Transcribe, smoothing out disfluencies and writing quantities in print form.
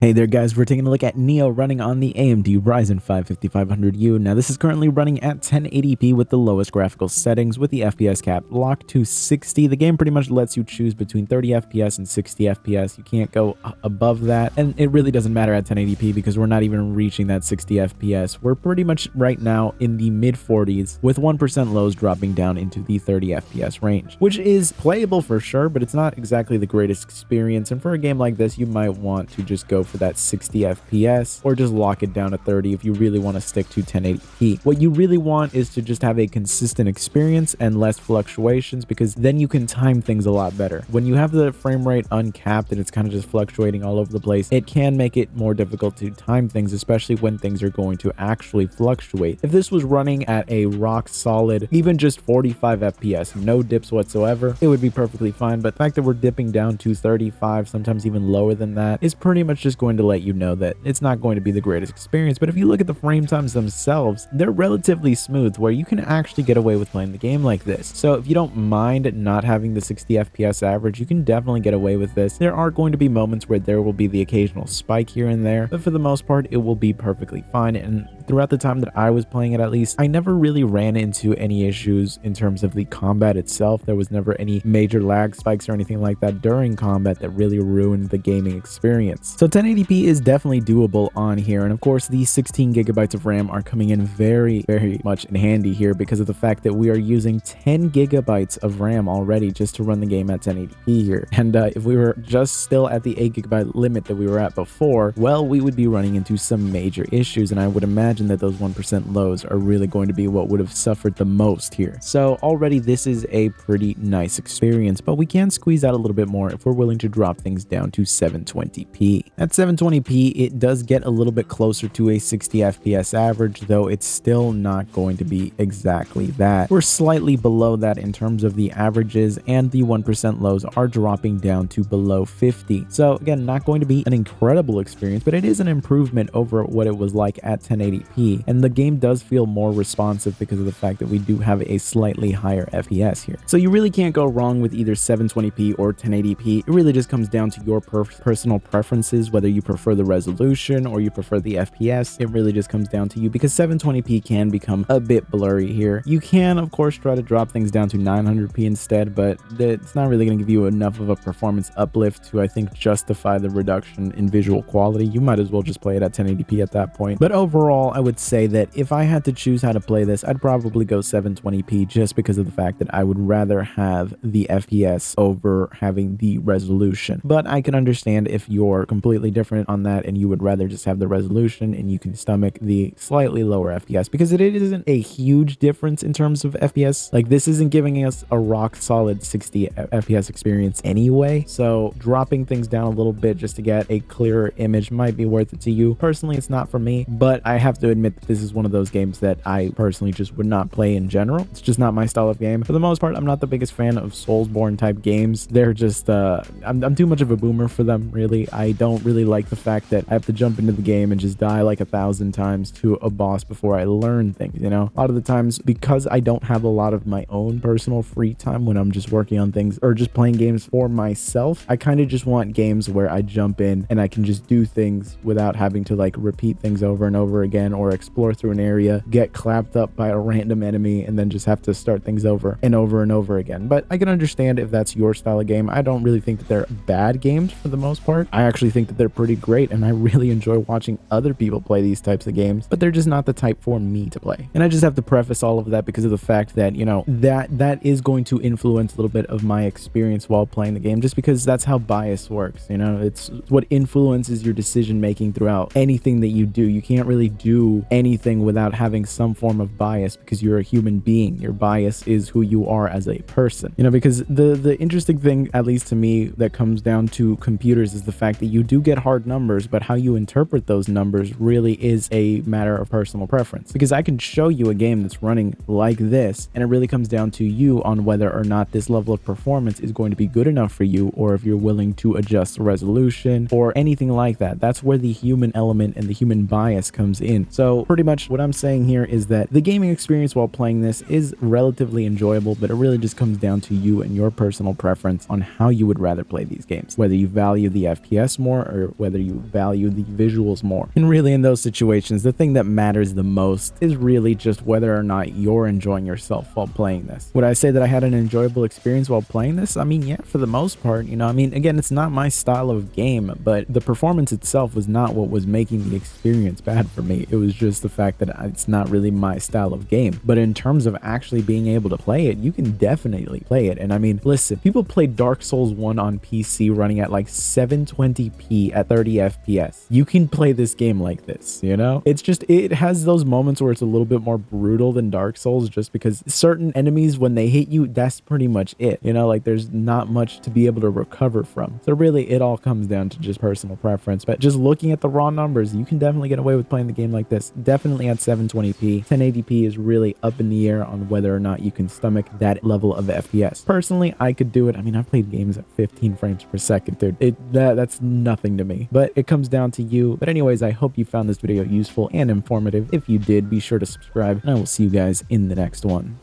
Hey there guys, we're taking a look at Nioh running on the AMD Ryzen 5 5500U. Now this is currently running at 1080p with the lowest graphical settings with the FPS cap locked to 60. The game pretty much lets you choose between 30 FPS and 60 FPS. You can't go above that, and it really doesn't matter at 1080p because we're not even reaching that 60 FPS. We're pretty much right now in the mid 40s with 1% lows dropping down into the 30 FPS range, which is playable for sure, but it's not exactly the greatest experience. And for a game like this, you might want to just go for that 60 FPS or just lock it down to 30 if you really want to stick to 1080p. What you really want is to just have a consistent experience and less fluctuations, because then you can time things a lot better. When you have the frame rate uncapped and it's kind of just fluctuating all over the place, it can make it more difficult to time things, especially when things are going to actually fluctuate. If this was running at a rock solid, even just 45 FPS, no dips whatsoever, it would be perfectly fine. But the fact that we're dipping down to 35, sometimes even lower than that, is pretty much just going to let you know that it's not going to be the greatest experience. But if you look at the frame times themselves, they're relatively smooth, where you can actually get away with playing the game like this. So if you don't mind not having the 60 FPS average, you can definitely get away with this. There are going to be moments where there will be the occasional spike here and there, but for the most part, it will be perfectly fine. And throughout the time that I was playing it, at least, I never really ran into any issues in terms of the combat itself. There was never any major lag spikes or anything like that during combat that really ruined the gaming experience. So 1080p is definitely doable on here. And of course, these 16 gigabytes of RAM are coming in very much in handy here because of the fact that we are using 10 gigabytes of RAM already just to run the game at 1080p here. And if we were just still at the 8 gigabyte limit that we were at before, well, we would be running into some major issues. And I would imagine that those 1% lows are really going to be what would have suffered the most here. So already this is a pretty nice experience, but we can squeeze out a little bit more if we're willing to drop things down to 720p. At 720p, it does get a little bit closer to a 60 FPS average, though it's still not going to be exactly that. We're slightly below that in terms of the averages, and the 1% lows are dropping down to below 50. So again, not going to be an incredible experience, but it is an improvement over what it was like at 1080p. And the game does feel more responsive because of the fact that we do have a slightly higher FPS here. So you really can't go wrong with either 720p or 1080p. It really just comes down to your personal preferences, whether you prefer the resolution or you prefer the FPS. It really just comes down to you, because 720p can become a bit blurry here. You can, of course, try to drop things down to 900p instead, but it's not really going to give you enough of a performance uplift to, I think, justify the reduction in visual quality. You might as well just play it at 1080p at that point. But overall, I would say that if I had to choose how to play this, I'd probably go 720p, just because of the fact that I would rather have the FPS over having the resolution. But I can understand if you're completely different on that and you would rather just have the resolution and you can stomach the slightly lower FPS, because it isn't a huge difference in terms of FPS. Like, this isn't giving us a rock solid 60 FPS experience anyway, so dropping things down a little bit just to get a clearer image might be worth it to you. Personally, it's not for me, but I have to admit that this is one of those games that I personally just would not play in general. It's just not my style of game. For the most part, I'm not the biggest fan of Soulsborne type games. They're just I'm too much of a boomer for them, really. I don't really like the fact that I have to jump into the game and just die like 1,000 times to a boss before I learn things, you know? A lot of the times, because I don't have a lot of my own personal free time when I'm just working on things or just playing games for myself, I kind of just want games where I jump in and I can just do things without having to like repeat things over and over again, or explore through an area, get clapped up by a random enemy, and then just have to start things over and over and over again. But I can understand if that's your style of game. I don't really think that they're bad games for the most part. I actually think that they're pretty great, and I really enjoy watching other people play these types of games, but they're just not the type for me to play. And I just have to preface all of that because of the fact that, you know, that is going to influence a little bit of my experience while playing the game, just because that's how bias works. You know, it's what influences your decision making throughout anything that you do. You can't really do anything without having some form of bias, because you're a human being. Your bias is who you are as a person, you know, because the interesting thing, at least to me, that comes down to computers is the fact that you do get hard numbers, but how you interpret those numbers really is a matter of personal preference. Because I can show you a game that's running like this, and it really comes down to you on whether or not this level of performance is going to be good enough for you, or if you're willing to adjust the resolution or anything like that. That's where the human element and the human bias comes in. So pretty much what I'm saying here is that the gaming experience while playing this is relatively enjoyable, but it really just comes down to you and your personal preference on how you would rather play these games, whether you value the FPS more or whether you value the visuals more. And really in those situations, the thing that matters the most is really just whether or not you're enjoying yourself while playing this. Would I say that I had an enjoyable experience while playing this? I mean, yeah, for the most part, you know, I mean, again, it's not my style of game, but the performance itself was not what was making the experience bad for me. It was just the fact that it's not really my style of game. But in terms of actually being able to play it, you can definitely play it. And I mean, listen, people played Dark Souls 1 on PC running at like 720p at 30 FPS. You can play this game like this, you know? It's just, it has those moments where it's a little bit more brutal than Dark Souls, just because certain enemies, when they hit you, that's pretty much it. You know, like there's not much to be able to recover from. So really, it all comes down to just personal preference. But just looking at the raw numbers, you can definitely get away with playing the game like this. Definitely at 720p. 1080p is really up in the air on whether or not you can stomach that level of FPS. Personally, I could do it. I mean, I've played games at 15 frames per second, dude. That's nothing to me. But it comes down to you. But anyways, I hope you found this video useful and informative. If you did, be sure to subscribe, and I will see you guys in the next one.